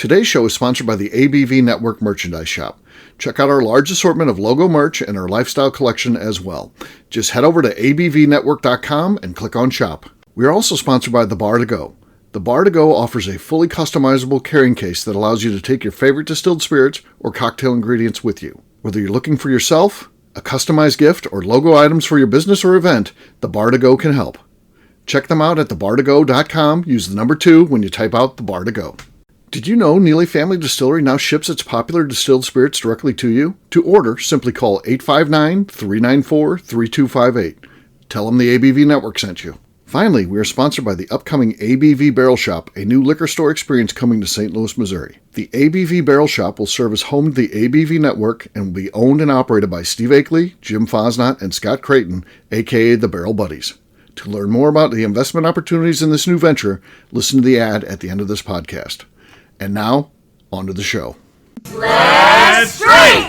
Today's show is sponsored by the ABV Network Merchandise Shop. Check out our large assortment of logo merch and our lifestyle collection as well. Just head over to abvnetwork.com and click on shop. We are also sponsored by The Bar to Go. The Bar to Go offers a fully customizable carrying case that allows you to take your favorite distilled spirits or cocktail ingredients with you. Whether you're looking for yourself, a customized gift, or logo items for your business or event, The Bar to Go can help. Check them out at thebar2go.com. Use the number 2 when you type out The Bar to Go. Did you know Neely Family Distillery now ships its popular distilled spirits directly to you? To order, simply call 859-394-3258. Tell them the ABV Network sent you. Finally, we are sponsored by the upcoming ABV Barrel Shop, a new liquor store experience coming to St. Louis, Missouri. The ABV Barrel Shop will serve as home to the ABV Network and will be owned and operated by Steve Akeley, Jim Fosnot, and Scott Creighton, a.k.a. the Barrel Buddies. To learn more about the investment opportunities in this new venture, listen to the ad at the end of this podcast. And now, on to the show. Let's drink!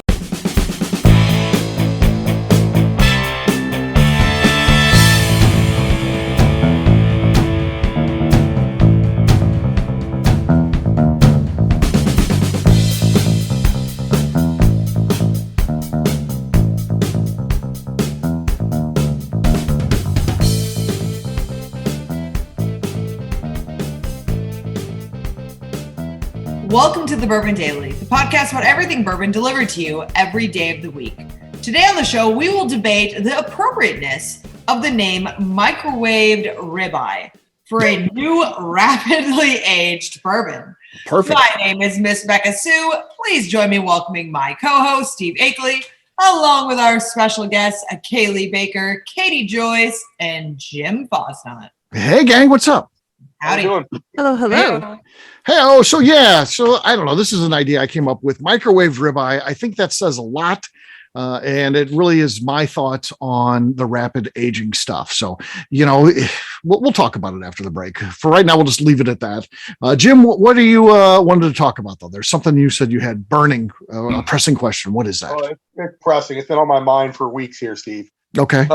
Welcome to the Bourbon Daily, the podcast about everything bourbon delivered to you every day of the week. Today on the show, we will debate the appropriateness of the name microwaved ribeye for a new rapidly aged bourbon. Perfect. My name is Miss Beka Sue. Please join me welcoming my co-host, Steve Akeley, along with our special guests, Cailee Baker, Katie Joyce, and Jim Fosnot. Hey, gang, what's up? Howdy. Hello. Hey, so I don't know. This is an idea I came up with. Microwave ribeye. I think that says a lot. And it really is my thoughts on the rapid aging stuff. So, we'll talk about it after the break. For right now, we'll just leave it at that. Jim, what do you wanted to talk about, though? There's something you said you had burning, a pressing question. What is that? Oh, it's pressing. It's been on my mind for weeks here, Steve. Okay.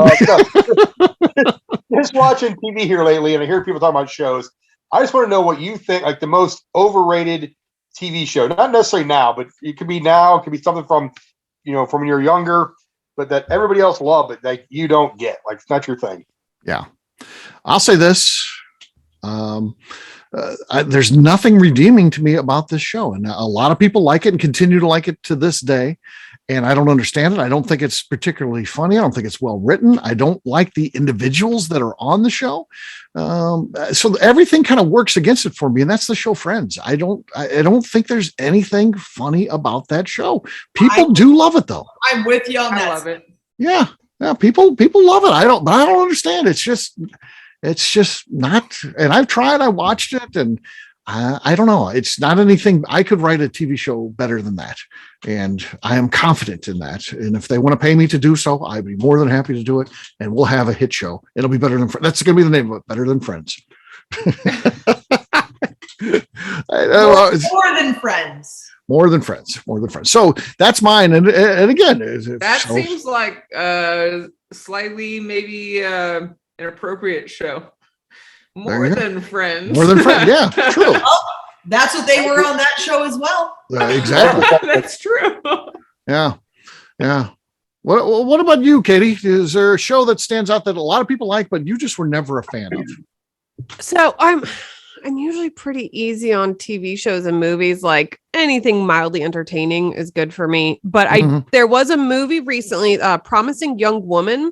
Just watching TV here lately, and I hear people talking about shows. I just want to know what you think, like the most overrated TV show. Not necessarily now, but it could be now. It could be something from when you're younger, but that everybody else love, but that you don't get. Like, it's not your thing. Yeah. I'll say this. There's nothing redeeming to me about this show. And a lot of people like it and continue to like it to this day. And I don't understand it. I don't think it's particularly funny. I don't think it's well written. I don't like the individuals that are on the show. So everything kind of works against it for me. And that's the show Friends. I don't think there's anything funny about that show. People do love it, though. I'm with you on that. I love it. Yeah. People love it. I don't understand. It's just not, and I've tried, I watched it, and I don't know. It's not anything. I could write a TV show better than that. And I am confident in that. And if they want to pay me to do so, I'd be more than happy to do it. And we'll have a hit show. It'll be better than Friends. That's going to be the name of it. Better Than Friends. More than Friends. More than Friends. So that's mine. And again, Seems like slightly maybe inappropriate show. More than Friends. More than Friends. Yeah, true. Oh, that's what they were on that show as well. Exactly. That's true. Yeah. What about you, Katie? Is there a show that stands out that a lot of people like, but you just were never a fan of? So I'm usually pretty easy on TV shows and movies. Like anything mildly entertaining is good for me. But there was a movie recently, Promising Young Woman.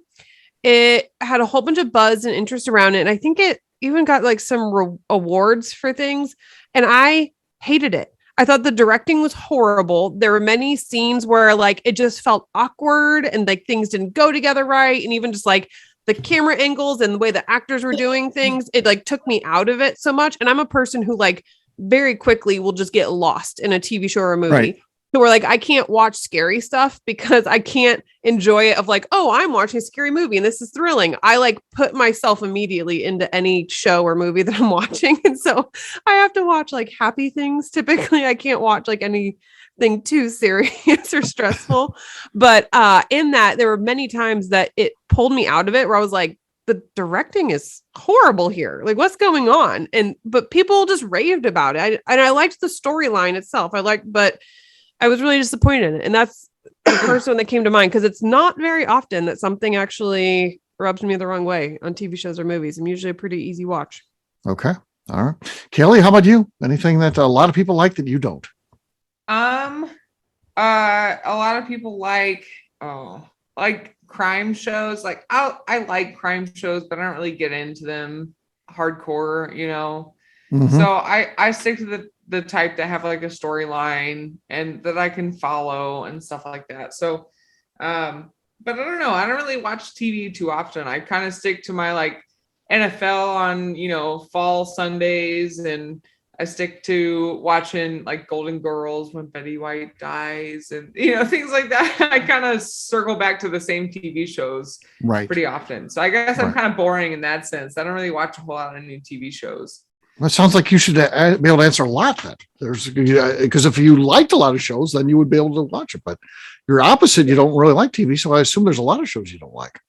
It had a whole bunch of buzz and interest around it. And I think it even got like some awards for things. And I hated it. I thought the directing was horrible. There were many scenes where like it just felt awkward and like things didn't go together right. And even just like the camera angles and the way the actors were doing things, it like took me out of it so much. And I'm a person who like very quickly will just get lost in a TV show or a movie. Right. So we're like, I can't watch scary stuff because I can't enjoy it of like, oh, I'm watching a scary movie and this is thrilling. I like put myself immediately into any show or movie that I'm watching. And so I have to watch like happy things. Typically, I can't watch like anything too serious or stressful. But in that, there were many times that it pulled me out of it where I was like, the directing is horrible here. Like, what's going on? But people just raved about it. I liked the storyline itself. But I was really disappointed in it. And that's the first one that came to mind, because it's not very often that something actually rubs me the wrong way on TV shows or movies. I'm usually a pretty easy watch. Okay. All right. Cailee, how about you? Anything that a lot of people like that you don't? A lot of people like crime shows. Like I like crime shows, but I don't really get into them hardcore, you know. Mm-hmm. So I stick to the type that have like a storyline and that I can follow and stuff like that. So but I don't know. I don't really watch TV too often. I kind of stick to my like NFL on, you know, fall Sundays, and I stick to watching like Golden Girls when Betty White dies, and, you know, things like that. I kind of circle back to the same TV shows pretty often. So I guess I'm kind of boring in that sense. I don't really watch a whole lot of new TV shows. Well, it sounds like you should be able to answer a lot then. Because if you liked a lot of shows, then you would be able to watch it. But you're opposite. You don't really like TV. So I assume there's a lot of shows you don't like.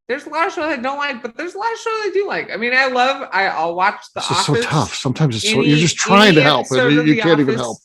There's a lot of shows I don't like, but there's a lot of shows I do like. I mean, I'll watch The Office. It's so tough. Sometimes it's you're just trying to help, and you can't even help.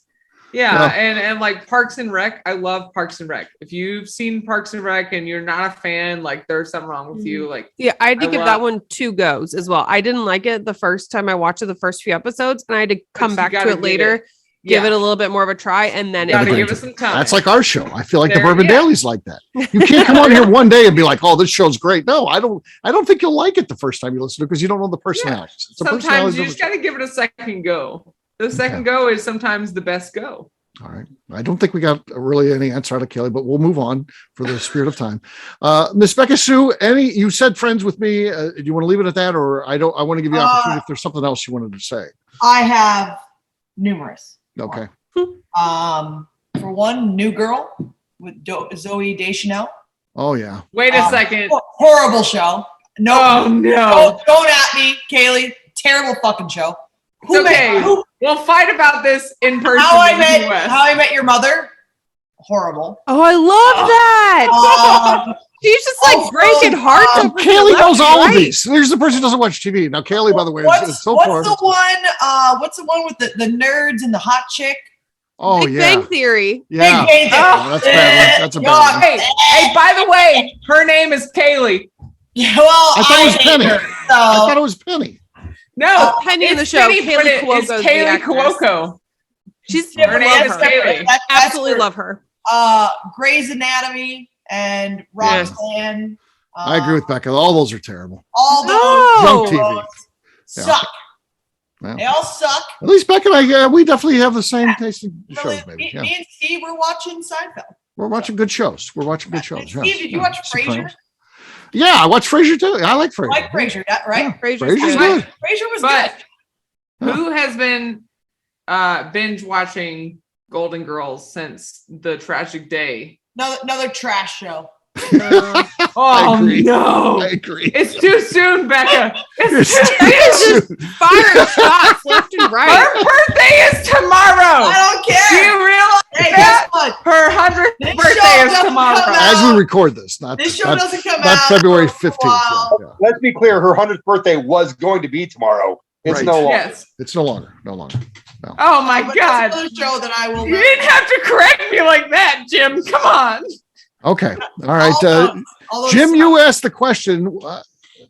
Yeah, and like Parks and Rec, I love Parks and Rec. If you've seen Parks and Rec and you're not a fan, like there's something wrong with you. Like, yeah, I had to give that one 2 goes as well. I didn't like it the first time I watched it, the first few episodes, and I had to come back to it later. Give it a little bit more of a try, and then gotta give it some time. That's like our show. I feel like the Bourbon Daily's like that. You can't come on here one day and be like, "Oh, this show's great." No, I don't think you'll like it the first time you listen to it, because you don't know the personalities. Yeah. Sometimes you just got to give it a second go. The second go is sometimes the best go. All right. I don't think we got really any answer out of Cailee, but we'll move on for the spirit of time. Miss Beka Sue, you said friends with me. Do you want to leave it at that, or I want to give you an opportunity if there's something else you wanted to say? I have numerous. Okay. For one, New Girl with Zoe Deschanel. Oh yeah. Wait a second. Horrible show. No. Don't at me, Cailee. Terrible fucking show. We'll fight about this in person. How I Met Your Mother. Horrible. Oh, I love that. She's just like breaking hearts over. Cailee knows all of these. There's the person who doesn't watch TV. Now, Cailee, by the way, is so far. What's the one with the nerds and the hot chick? Oh, Big Bang Theory. Yeah. Big Bang Theory. That's bad. That's a bad one. Hey, by the way, her name is Cailee. Yeah, well, I thought it was Penny. I thought it was Penny. No, Penny in the show. Cailee Cuoco. She's her name is Cailee. Absolutely love her. Grey's Anatomy and Roxanne. I agree with Beka. All those are terrible. All those junk TV suck. Yeah. They all suck. At least Beka and I, we definitely have the same taste in shows. Maybe. Me and Steve, we're watching Seinfeld. We're watching good shows. Steve, did you watch Frasier? Yeah, I watched Frasier too. I like Frasier. Frasier, right? Yeah. Frasier's good. Frasier was good. Who has been binge watching Golden Girls since the tragic day? Another trash show. No! I agree. It's too soon, Beka. It's just firing shots left and right. Her birthday is tomorrow. I don't care. Do you realize guess what? Her 100th birthday is tomorrow. As we record this, this show doesn't come not out February 15th. Yeah. Let's be clear. Her 100th birthday was going to be tomorrow. It's no longer. Yes. It's no longer. No. Oh my God! That's another show that I will. You didn't have to correct me like that, Jim. Come on. Okay. All right. Jim, you asked the question.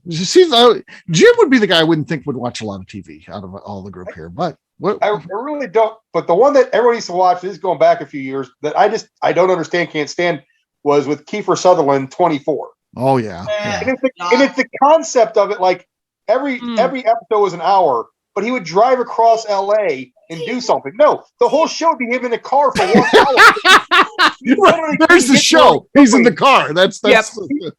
Jim would be the guy I wouldn't think would watch a lot of TV out of all the group here, but I really don't. But the one that everyone used to watch, this is going back a few years, that I don't understand, can't stand, was with Kiefer Sutherland, 24. Oh yeah. And it's the concept of it. Like every episode was an hour, but he would drive across LA and do something. No, the whole show would be him in the car for 1 hour. There's the show. He's in the car. That's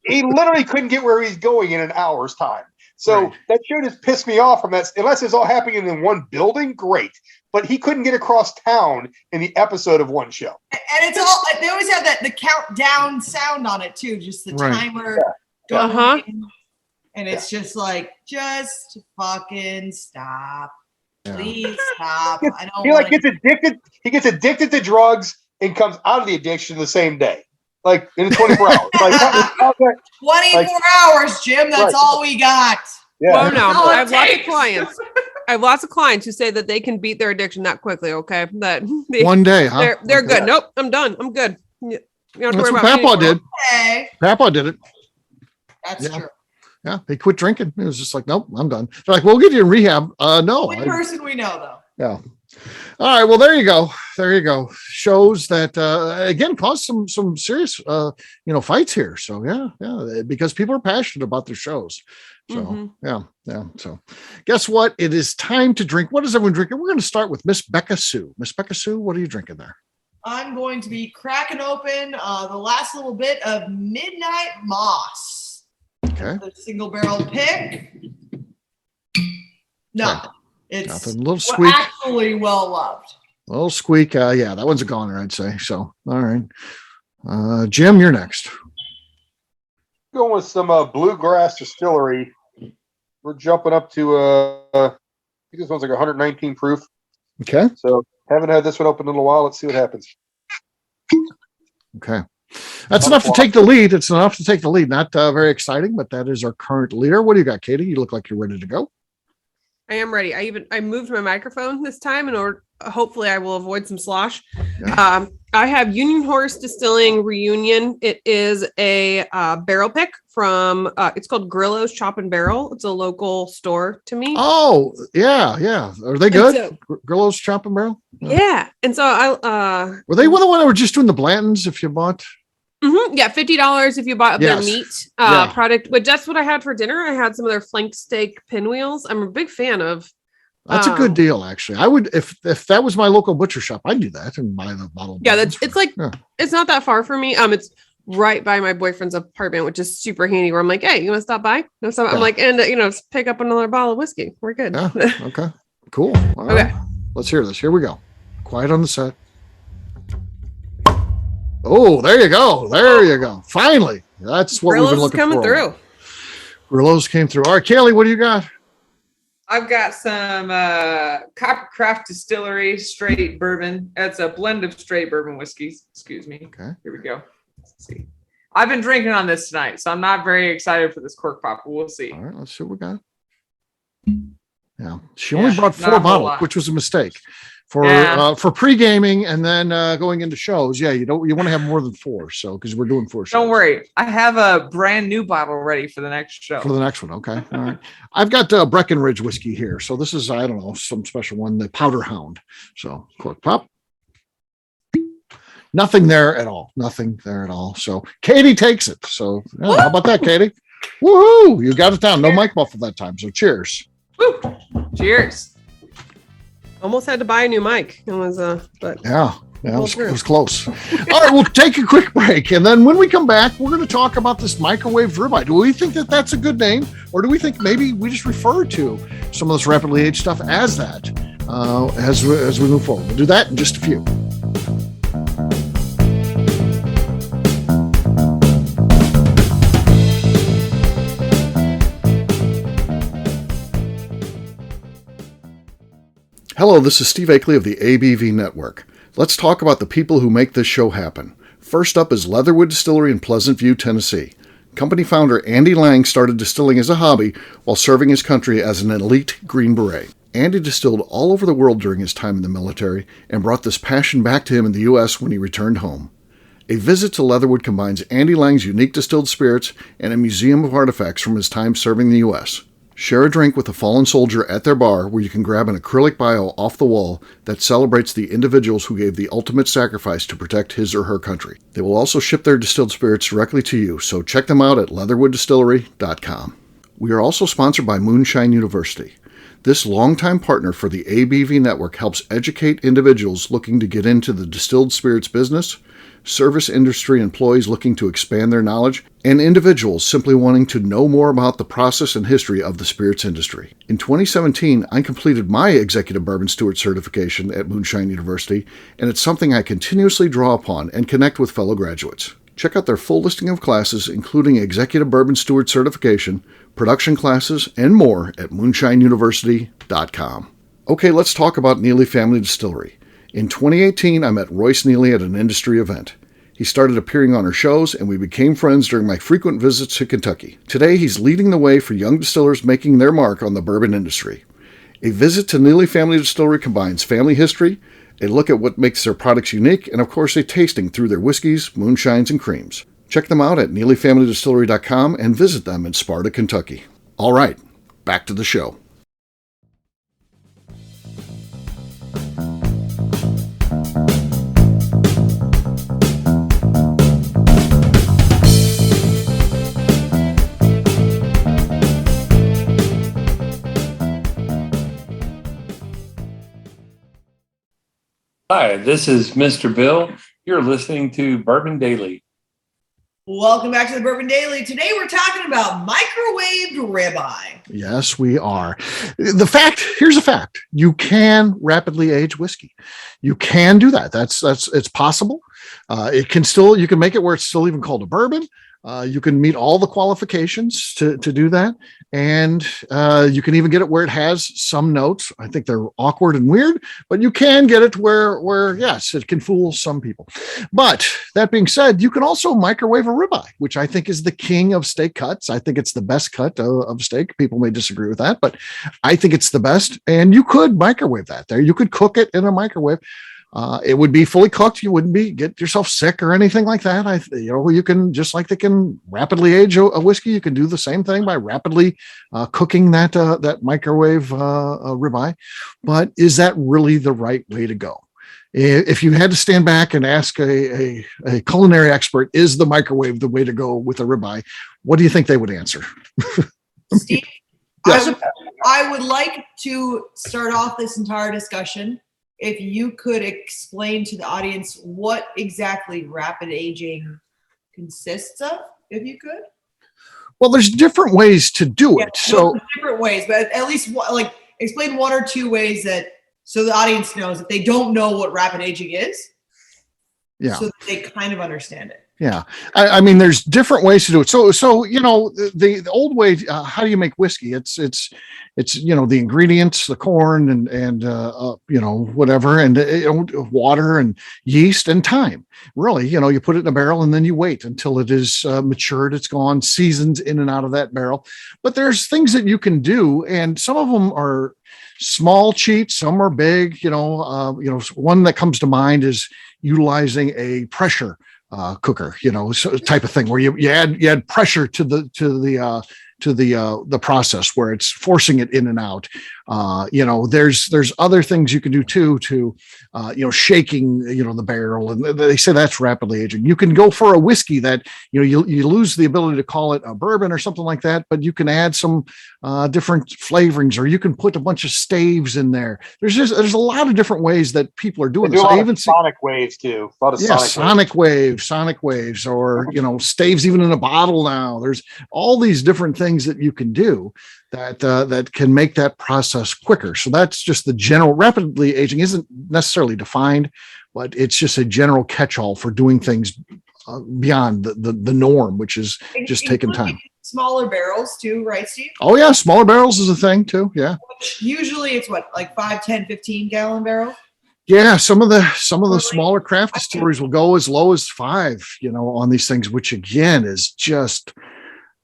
he literally couldn't get where he's going in an hour's time. So that show just pissed me off from that. Unless it's all happening in one building, great. But he couldn't get across town in the episode of one show. And it's all, they always have the countdown sound on it too, just the timer. Yeah. And it's just like, just fucking stop. Please stop. He gets addicted to drugs and comes out of the addiction the same day. like in 24 hours. Like, how's that? 24 hours, Jim. That's Right. all we got. Yeah. Oh no, all it I have lots of takes. clients. I have lots of clients who say that they can beat their addiction that quickly. Okay, that they, One day, huh? they're good. Yeah. Nope, I'm done. I'm good. You don't have to That's worry what about me Papa anymore. did. Okay. Papa did it. That's Yeah. true. Yeah, he quit drinking. It was just like, nope, I'm done. They're like, we'll get you in rehab. No. Only person we know, though. Yeah. All right. Well, there you go. There you go. Shows that again caused some serious fights here. So yeah, because people are passionate about their shows. So yeah. So guess what? It is time to drink. What is everyone drinking? We're going to start with Miss Beka Sue. Miss Beka Sue, what are you drinking there? I'm going to be cracking open the last little bit of Midnight Moss. Okay. The single barrel pick. No, it's Nothing. A little squeak. actually well loved. A little squeak. Yeah, that one's a goner, I'd say. So all right. Jim, you're next. Going with some Bluegrass Distillery. We're jumping up to I think this one's like 119 proof. Okay. So haven't had this one open in a while. Let's see what happens. Okay. That's enough to take the lead. It's enough to take the lead. Not very exciting, but that is our current leader. What do you got, Katie? You look like you're ready to go. I am ready. I moved my microphone this time in order. Hopefully, I will avoid some slosh. Yeah. I have Union Horse Distilling Reunion. It is a barrel pick from. It's called Grillo's Chop and Barrel. It's a local store to me. Oh, yeah. Are they good? so- Grillo's Chop and Barrel? Yeah, and so I Were they the one that were just doing the Blantons if you bought? yeah, $50 if you bought their Yes. meat Yeah. product. But that's what I had for dinner. I had some of their flank steak pinwheels. I'm a big fan of. That's a good deal, actually. I would, if that was my local butcher shop, I'd do that and buy the bottle. of Yeah, Blantons it's for- like yeah. it's not that far from me. It's right by my boyfriend's apartment, which is super handy. Where I'm like, hey, you want to stop by? No, stop. Yeah. I'm like, and pick up another bottle of whiskey. We're good. Yeah. Okay. Cool. All Okay. right. Let's hear this. Here we go. Quiet on the set. Oh, there you go. There you go. Finally. That's what we've been Grillo's is looking coming for. through. Grillo's came through. All right, Cailee, what do you got? I've got some Coppercraft Distillery straight bourbon. It's a blend of straight bourbon whiskeys. Excuse me. Okay. Here we go. Let's see. I've been drinking on this tonight, so I'm not very excited for this cork pop, but we'll see. All right, let's see what we got. Yeah, she only Yeah, brought not 4 a whole bottles, lot. which was a mistake for Yeah. for pre-gaming and then going into shows. Yeah, you want to have more than 4, so because we're doing 4 shows. Don't worry. I have a brand new bottle ready for the next show. For the next one, okay. All right. I've got Breckenridge whiskey here, so this is I don't know some special one, the Powder Hound. So cork pop. Nothing there at all. Nothing there at all. So Katie takes it. So yeah, how about that, Katie? Woohoo! You got it down. No mic muffle that time. So cheers. Woo! Cheers. Almost had to buy a new mic. It was but Yeah. Yeah, Pull it through. was close. All right, we'll take a quick break. And then when we come back, we're going to talk about this microwave ribeye. Do we think that that's a good name? Or do we think maybe we just refer to some of this rapidly aged stuff as that as we move forward? We'll do that in just a few. Hello, this is Steve Akeley of the ABV Network. Let's talk about the people who make this show happen. First up is Leatherwood Distillery in Pleasant View, Tennessee. Company founder Andy Lang started distilling as a hobby while serving his country as an elite Green Beret. Andy distilled all over the world during his time in the military and brought this passion back to him in the U.S. when he returned home. A visit to Leatherwood combines Andy Lang's unique distilled spirits and a museum of artifacts from his time serving the U.S. Share a drink with a fallen soldier at their bar where you can grab an acrylic bio off the wall that celebrates the individuals who gave the ultimate sacrifice to protect his or her country. They will also ship their distilled spirits directly to you, so check them out at leatherwooddistillery.com. We are also sponsored by Moonshine University. This longtime partner for the ABV Network helps educate individuals looking to get into the distilled spirits business, service industry employees looking to expand their knowledge, and individuals simply wanting to know more about the process and history of the spirits industry. In 2017, I completed my Executive Bourbon Steward certification at Moonshine University, and it's something I continuously draw upon and connect with fellow graduates. Check out their full listing of classes, including Executive Bourbon Steward certification, production classes, and more at moonshineuniversity.com. Okay, let's talk about Neely Family Distillery. In 2018, I met Royce Neely at an industry event. He started appearing on our shows, and we became friends during my frequent visits to Kentucky. Today, he's leading the way for young distillers making their mark on the bourbon industry. A visit to Neely Family Distillery combines family history, a look at what makes their products unique, and of course a tasting through their whiskeys, moonshines, and creams. Check them out at NeelyFamilyDistillery.com and visit them in Sparta, Kentucky. All right, back to the show. Hi, this is Mr. Bill. You're listening to Bourbon Daily. Welcome back to the Bourbon Daily. Today we're talking about microwaved ribeye. Yes, we are. Here's a fact. You can rapidly age whiskey. You can do that. It's possible. You can make it where it's still even called a bourbon. You can meet all the qualifications to do that. And you can even get it where it has some notes. I think they're awkward and weird, but you can get it where yes, it can fool some people. But that being said, you can also microwave a ribeye, which I think is the king of steak cuts. I think it's the best cut of steak. People may disagree with that, but I think it's the best. And you could microwave that there. You could cook it in a microwave. It would be fully cooked. You wouldn't get yourself sick or anything like that. You can, just like they can rapidly age a whiskey, you can do the same thing by rapidly cooking that microwave ribeye. But is that really the right way to go? If you had to stand back and ask a culinary expert, is the microwave the way to go with a ribeye? What do you think they would answer? Steve, Yes. I would like to start off this entire discussion. If you could explain to the audience what exactly rapid aging consists of, if you could. Well, there's different ways to do it. So different ways, but at least explain one or two ways so the audience knows if they don't know what rapid aging is. Yeah. So that they kind of understand it. Yeah. I mean, there's different ways to do it. So the old way, how do you make whiskey? It's the ingredients, the corn and whatever, and water and yeast and time. Really, you put it in a barrel and then you wait until it is matured. It's gone, seasons in and out of that barrel. But there's things that you can do, and some of them are small cheats, some are big. One that comes to mind is utilizing a pressure cooker, type of thing where you add pressure to the process where it's forcing it in and out. There's other things you can do too to shaking the barrel, and they say that's rapidly aging. You can go for a whiskey that you lose the ability to call it a bourbon or something like that, but you can add some different flavorings, or you can put a bunch of staves in there. There's a lot of different ways that people are doing this. I even sonic waves too. A lot of sonic waves, or staves even in a bottle now. There's all these different things that you can do that can make that process quicker. So that's just the general. Rapidly aging isn't necessarily defined, but it's just a general catch-all for doing things beyond the norm, which is just taking time. Smaller barrels too, right, Steve? Oh yeah, smaller barrels is a thing too. Yeah. Usually it's like 5, 10, 15 gallon barrels. Yeah, some of the smaller craft distilleries will go as low as 5, on these things, which again is just,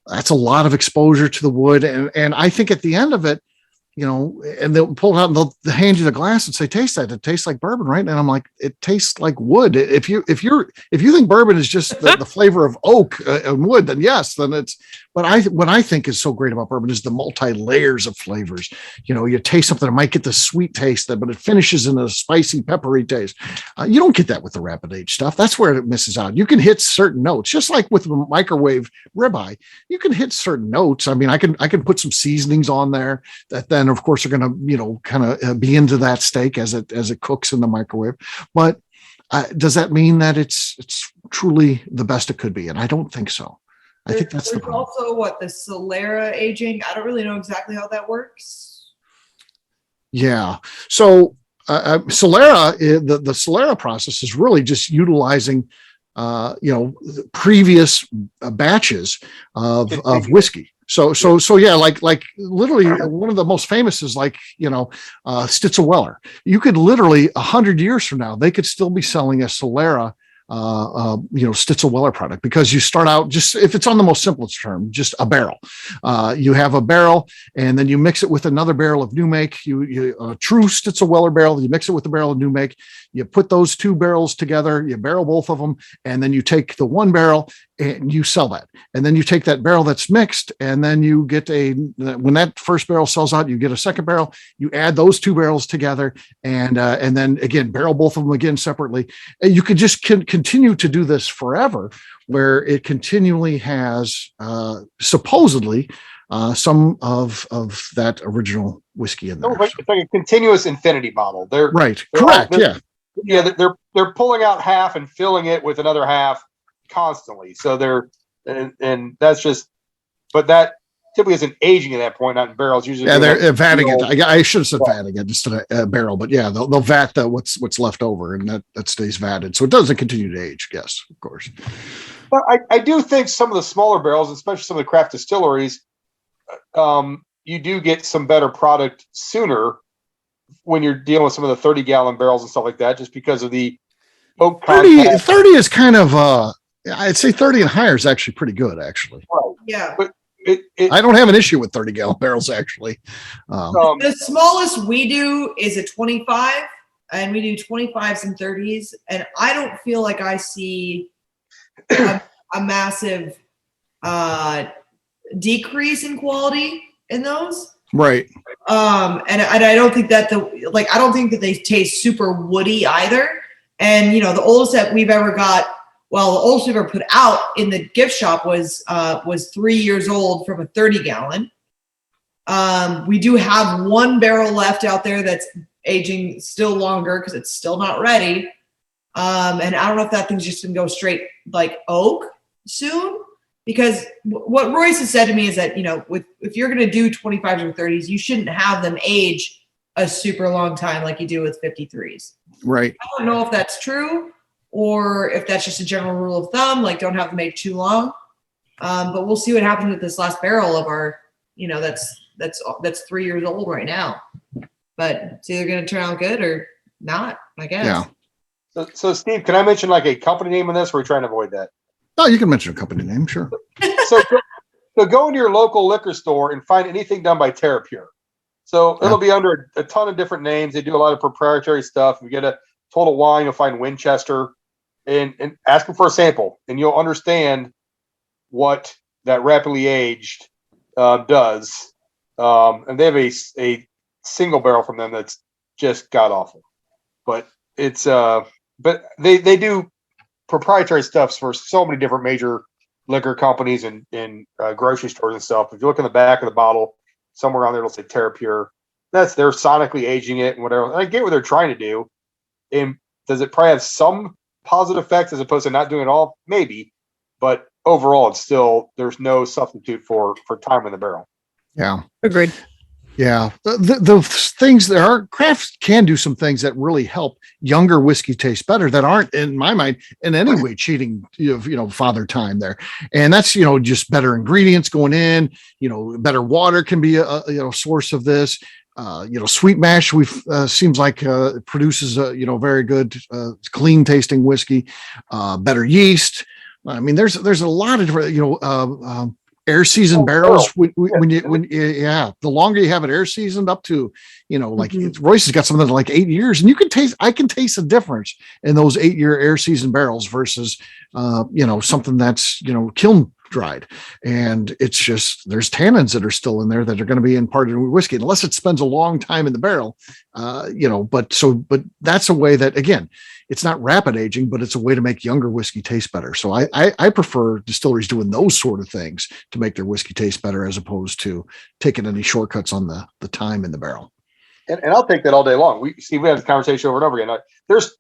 that's a lot of exposure to the wood. And I think at the end of it, and they'll pull it out and they'll hand you the glass and say, taste that. It tastes like bourbon, right? And I'm like, it tastes like wood. If you think bourbon is just the flavor of oak and wood, then yes, then it's. But what I think is so great about bourbon is the multi-layers of flavors. You taste something that might get the sweet taste, but it finishes in a spicy, peppery taste. You don't get that with the rapid age stuff. That's where it misses out. You can hit certain notes, just like with microwave ribeye. You can hit certain notes. I mean, I can put some seasonings on there that then, of course, are going to kind of be into that steak as it cooks in the microwave. But does that mean that it's truly the best it could be? And I don't think so. I think that's the problem. Also, the Solera aging. I don't really know exactly how that works. Yeah. So Solera, the Solera process is really just utilizing, previous batches of whiskey. So yeah, like literally one of the most famous is Stitzel Weller. You could literally 100 years from now, they could still be selling a Solera Stitzel Weller product, because you start out, just if it's on the most simplest term, just a barrel. You have a barrel, and then you mix it with another barrel of new make. A true Stitzel Weller barrel. You mix it with the barrel of new make. You put those two barrels together. You barrel both of them, and then you take the one barrel and you sell that. And then you take that barrel that's mixed, and then you get when that first barrel sells out, you get a second barrel. You add those two barrels together, and then again barrel both of them again separately. And you could just continue to do this forever, where it continually has supposedly some of that original whiskey in there. It's like a continuous infinity bottle. They're correct. They're pulling out half and filling it with another half constantly. So and that's just, but that typically isn't aging at that point, not in barrels. Usually, they're vatting it. I should have said vatting it instead of a barrel, but yeah, they'll vat what's left over, and that stays vatted, so it doesn't continue to age. Yes, of course. But I do think some of the smaller barrels, especially some of the craft distilleries, you do get some better product sooner when you're dealing with some of the 30-gallon barrels and stuff like that, just because of the oak content. 30 is kind of I'd say 30 and higher is actually pretty good, actually. Right. Yeah. But I don't have an issue with 30-gallon barrels, actually. The smallest we do is a 25, and we do 25s and 30s, and I don't feel like I see a massive decrease in quality in those. Right. And I don't think that I don't think that they taste super woody either. And the oldest that we've ever got, the oldest we've ever put out in the gift shop was 3 years old from a 30-gallon. We do have one barrel left out there that's aging still longer because it's still not ready. And I don't know if that thing's just gonna go straight like oak soon. Because what Royce has said to me is that, if you're going to do 25s or 30s, you shouldn't have them age a super long time like you do with 53s. Right. I don't know if that's true or if that's just a general rule of thumb, like don't have them age too long. But we'll see what happens with this last barrel of our, that's 3 years old right now. But it's either going to turn out good or not, I guess. Yeah. So Steve, can I mention like a company name in this, or are we trying to avoid that? No, you can mention a company name, sure. So go into your local liquor store and find anything done by TerraPure. So it'll be under a ton of different names. They do a lot of proprietary stuff. If you get a Total Wine, you'll find Winchester, and ask them for a sample, and you'll understand what that rapidly aged does. And they have a single barrel from them that's just god awful, but it's but they do proprietary stuff for so many different major liquor companies and grocery stores and stuff. If you look in the back of the bottle, somewhere on there it'll say TerraPure. They're sonically aging it and whatever. And I get what they're trying to do. And does it probably have some positive effects as opposed to not doing it all? Maybe, but overall, it's still, there's no substitute for time in the barrel. Yeah, agreed. Yeah, the things there are, crafts can do some things that really help younger whiskey taste better that aren't, in my mind, in any way cheating, father time there. And that's, just better ingredients going in, better water can be a source of this. Sweet mash seems like produces a very good clean tasting whiskey, better yeast. I mean, there's a lot of different air seasoned barrels. The longer you have it air seasoned up to, like Royce has got something like 8 years, and I can taste the difference in those 8-year air seasoned barrels versus, something that's, kiln dried. And it's just, there's tannins that are still in there that are going to be imparted in whiskey, unless it spends a long time in the barrel, but that's a way that, again, it's not rapid aging, but it's a way to make younger whiskey taste better. So I prefer distilleries doing those sort of things to make their whiskey taste better, as opposed to taking any shortcuts on the time in the barrel. And I'll take that all day long. We have this conversation over and over again.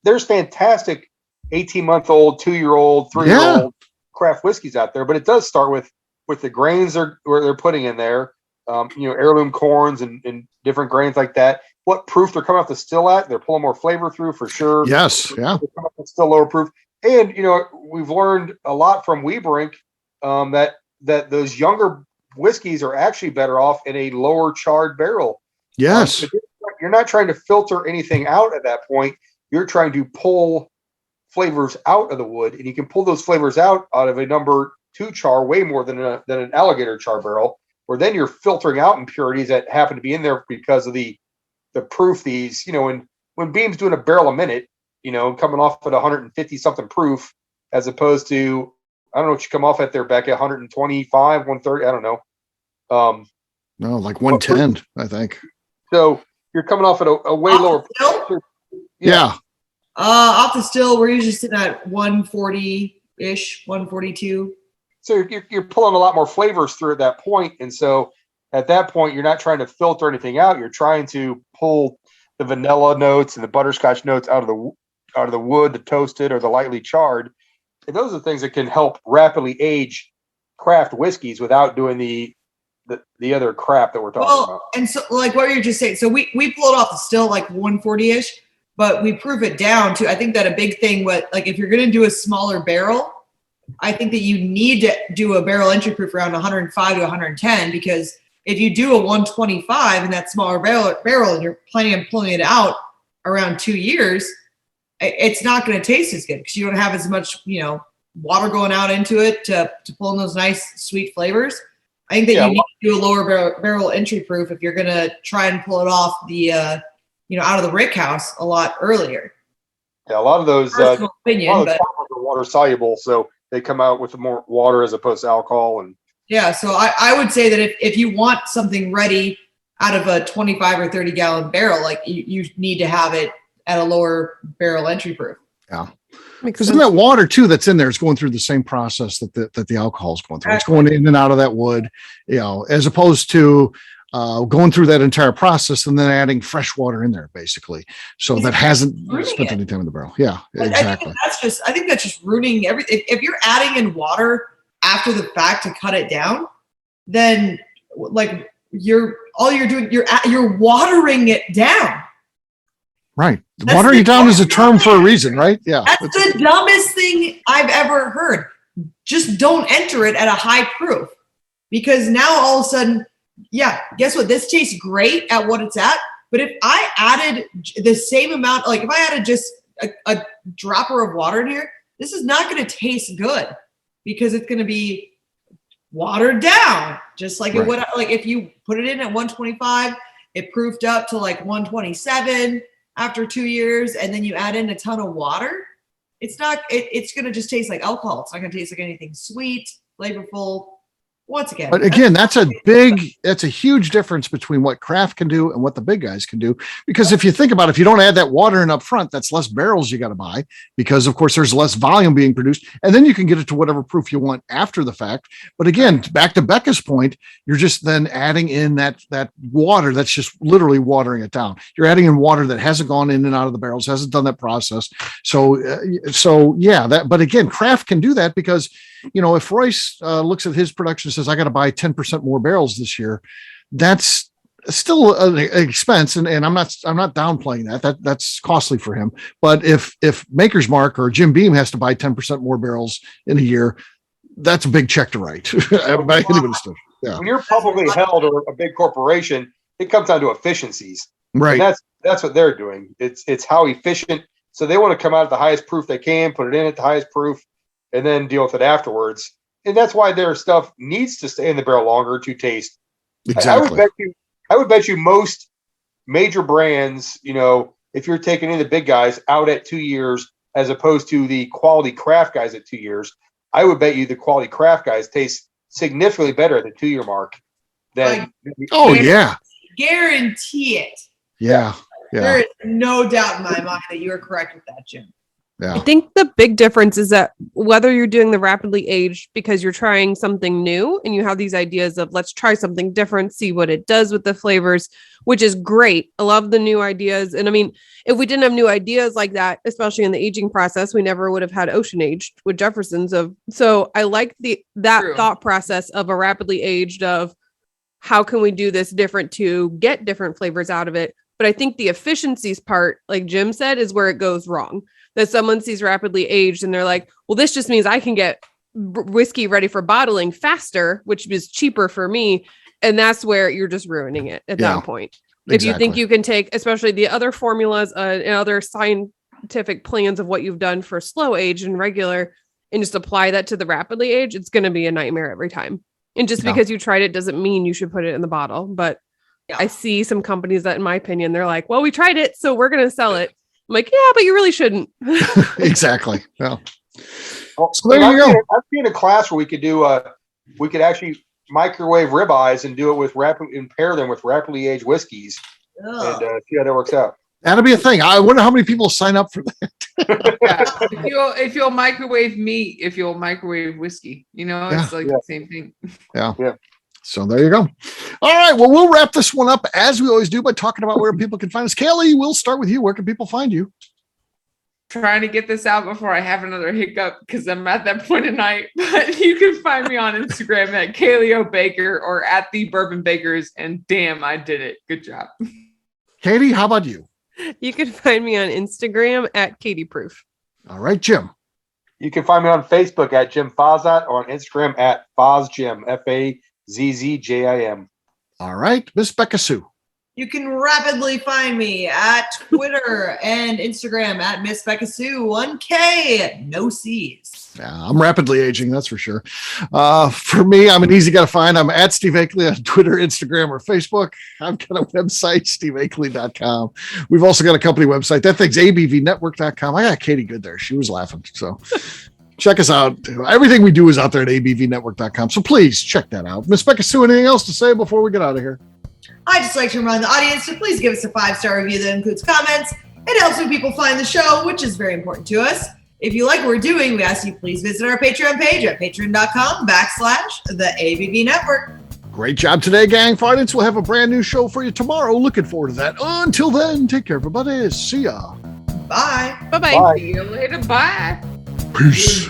There's fantastic 18-month-old, 2-year-old, 3-year-old craft whiskeys out there, but it does start with the grains they're putting in there, heirloom corns and different grains like that. What proof they're coming off the still at? They're pulling more flavor through for sure. Yes, yeah. They're coming off the still lower proof, and we've learned a lot from Weberink that those younger whiskeys are actually better off in a lower charred barrel. Yes, you're not trying to filter anything out at that point. You're trying to pull flavors out of the wood, and you can pull those flavors out of a number 2 char way more than an alligator char barrel, where then you're filtering out impurities that happen to be in there because of the proof. These, when Beam's doing a barrel a minute, coming off at 150 something proof, as opposed to, I don't know what you come off at there, Beka, 125, 130, I don't know. No, like 110, I think. So you're coming off at a way lower. Yeah. Off the still, we're usually sitting at 140-ish, 142. So you're pulling a lot more flavors through at that point. And so at that point, you're not trying to filter anything out. You're trying to pull the vanilla notes and the butterscotch notes out of the wood, the toasted or the lightly charred. And those are the things that can help rapidly age craft whiskeys without doing the other crap that we're talking about. And so like what you're just saying, so we pull it off the still like 140-ish, but we proof it down to, I think that a big thing, like if you're going to do a smaller barrel, I think that you need to do a barrel entry proof around 105 to 110, because if you do a 125 in that smaller barrel and you're planning on pulling it out around 2 years, it's not going to taste as good because you don't have as much, water going out into it to pull in those nice sweet flavors. I think that you need to do a lower barrel entry proof if you're going to try and pull it off the, out of the rick house a lot earlier. Yeah, a lot of those, opinion, are water soluble, so they come out with more water as opposed to alcohol. And yeah, so I would say that if you want something ready out of a 25 or 30 gallon barrel, like you need to have it at a lower barrel entry proof. Yeah. Because in that water too that's in there is going through the same process that the alcohol is going through. It's going in and out of that wood, as opposed to going through that entire process and then adding fresh water in there, basically. So that hasn't spent any time in the barrel. Yeah, exactly. I think that's just ruining everything. If you're adding in water after the fact to cut it down, then like you're watering it down. Right. Watering it down is a term for a reason, right? Yeah. That's the dumbest thing I've ever heard. Just don't enter it at a high proof, because now all of a sudden, guess what? This tastes great at what it's at. But if I added the same amount, like if I added just a dropper of water in here, this is not going to taste good because it's going to be watered down. Just like it would, like if you put it in at 125, it proofed up to like 127 after 2 years, and then you add in a ton of water. It's not, it's going to just taste like alcohol. It's not going to taste like anything sweet, flavorful. Once again, but again, that's a huge difference between what craft can do and what the big guys can do. Because if you think about it, if you don't add that water in up front, that's less barrels you got to buy, because of course there's less volume being produced, and then you can get it to whatever proof you want after the fact. But again, back to Beka's point, you're just then adding in that water that's just literally watering it down. You're adding in water that hasn't gone in and out of the barrels, hasn't done that process. But again, craft can do that because, if Royce looks at his production and says, I got to buy 10% more barrels this year, that's still an expense. And I'm not downplaying that. That's costly for him. But if Maker's Mark or Jim Beam has to buy 10% more barrels in a year, that's a big check to write. By anybody's stuff. Yeah. When you're publicly held or a big corporation, it comes down to efficiencies. Right. And that's what they're doing. It's how efficient. So they want to come out at the highest proof they can, put it in at the highest proof, and then deal with it afterwards. And that's why their stuff needs to stay in the barrel longer to taste. Exactly. I would bet you most major brands, if you're taking in the big guys out at 2 years, as opposed to the quality craft guys at 2 years, I would bet you the quality craft guys taste significantly better at the 2 year mark than. Guarantee it. Yeah. There is no doubt in my mind that you are correct with that, Jim. Yeah. I think the big difference is that whether you're doing the rapidly aged because you're trying something new and you have these ideas of let's try something different, see what it does with the flavors, which is great. I love the new ideas. And I mean, if we didn't have new ideas like that, especially in the aging process, we never would have had ocean aged with Jefferson's so I like that True. thought process of a rapidly aged of how can we do this different to get different flavors out of it. But I think the efficiencies part, like Jim said, is where it goes wrong. That someone sees rapidly aged and they're like, well, this just means I can get whiskey ready for bottling faster, which is cheaper for me. And that's where you're just ruining it at that point. Exactly. If you think you can take, especially the other formulas and other scientific plans of what you've done for slow age and regular and just apply that to the rapidly age, it's going to be a nightmare every time. And just because you tried it doesn't mean you should put it in the bottle. But I see some companies that, in my opinion, they're like, well, we tried it, so we're going to sell it. I'm like, yeah, but you really shouldn't. Exactly. Well, so there you go. I've seen a class where we could actually microwave ribeyes and do it with and pair them with rapidly aged whiskeys and see how that works out. That'll be a thing. I wonder how many people sign up for that. If you'll microwave meat, if you'll microwave whiskey, it's like the same thing. Yeah. So there you go. All right. Well, we'll wrap this one up as we always do by talking about where people can find us. Cailee, we'll start with you. Where can people find you? Trying to get this out before I have another hiccup because I'm at that point of night. But you can find me on Instagram at Cailee O Baker or at the Bourbon Bakers. And damn, I did it. Good job. Katie, how about you? You can find me on Instagram at Katie Proof. All right, Jim. You can find me on Facebook at Jim Fazat or on Instagram at FazJim, FAZZJIM. All right, Miss Beka Sue. You can rapidly find me at Twitter and Instagram at Miss Beka Sue, 1K, no C's. Yeah, I'm rapidly aging, that's for sure. For me, I'm an easy guy to find. I'm at Steve Akeley on Twitter, Instagram, or Facebook. I've got a website, steveakeley.com. We've also got a company website. That thing's abvnetwork.com. I got Katie good there. She was laughing. So check us out. Everything we do is out there at abvnetwork.com. So please check that out. Miss Beka Sue, anything else to say before we get out of here? I'd just like to remind the audience to please give us a 5-star review that includes comments. It helps when people find the show, which is very important to us. If you like what we're doing, we ask you please visit our Patreon page at patreon.com/the ABV Network. Great job today, gang. Finance will have a brand new show for you tomorrow. Looking forward to that. Until then, take care, everybody. See ya. Bye. Bye-bye. Bye. See you later. Bye. Peace.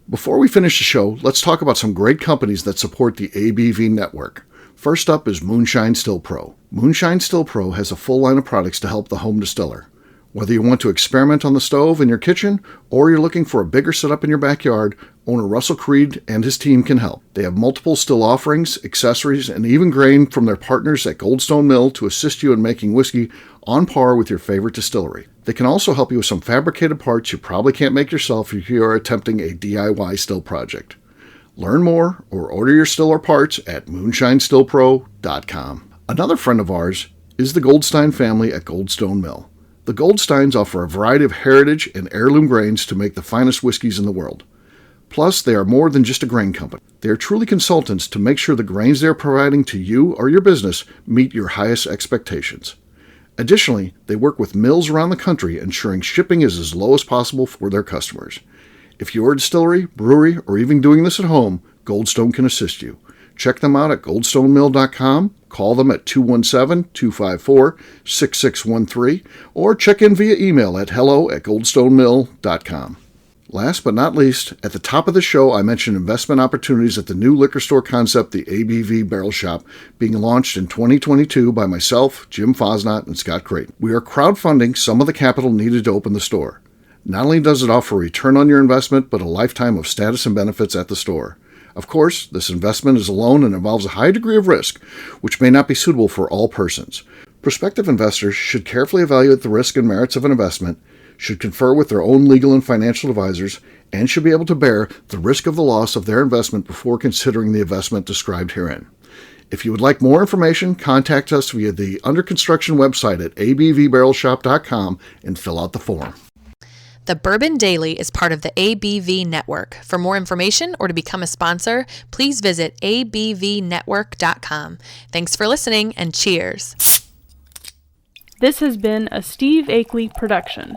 Before we finish the show, let's talk about some great companies that support the ABV network. First up is Moonshine Still Pro. Moonshine Still Pro has a full line of products to help the home distiller. Whether you want to experiment on the stove in your kitchen or you're looking for a bigger setup in your backyard, owner Russell Creed and his team can help. They have multiple still offerings, accessories, and even grain from their partners at Goldstone Mill to assist you in making whiskey on par with your favorite distillery. They can also help you with some fabricated parts you probably can't make yourself if you are attempting a DIY still project. Learn more or order your still or parts at moonshinestillpro.com. Another friend of ours is the Goldstein family at Goldstone Mill. The Goldsteins offer a variety of heritage and heirloom grains to make the finest whiskeys in the world. Plus, they are more than just a grain company. They are truly consultants to make sure the grains they are providing to you or your business meet your highest expectations. Additionally, they work with mills around the country, ensuring shipping is as low as possible for their customers. If you're a distillery, brewery, or even doing this at home, Goldstone can assist you. Check them out at goldstonemill.com, call them at 217-254-6613, or check in via email at hello@goldstonemill.com. Last but not least, at the top of the show, I mentioned investment opportunities at the new liquor store concept, the ABV Barrel Shop, being launched in 2022 by myself, Jim Fosnot, and Scott Creighton. We are crowdfunding some of the capital needed to open the store. Not only does it offer a return on your investment, but a lifetime of status and benefits at the store. Of course, this investment is a loan and involves a high degree of risk, which may not be suitable for all persons. Prospective investors should carefully evaluate the risk and merits of an investment, should confer with their own legal and financial advisors, and should be able to bear the risk of the loss of their investment before considering the investment described herein. If you would like more information, contact us via the under construction website at abvbarrelshop.com and fill out the form. The Bourbon Daily is part of the ABV Network. For more information or to become a sponsor, please visit abvnetwork.com. Thanks for listening and cheers. This has been a Steve Akeley production.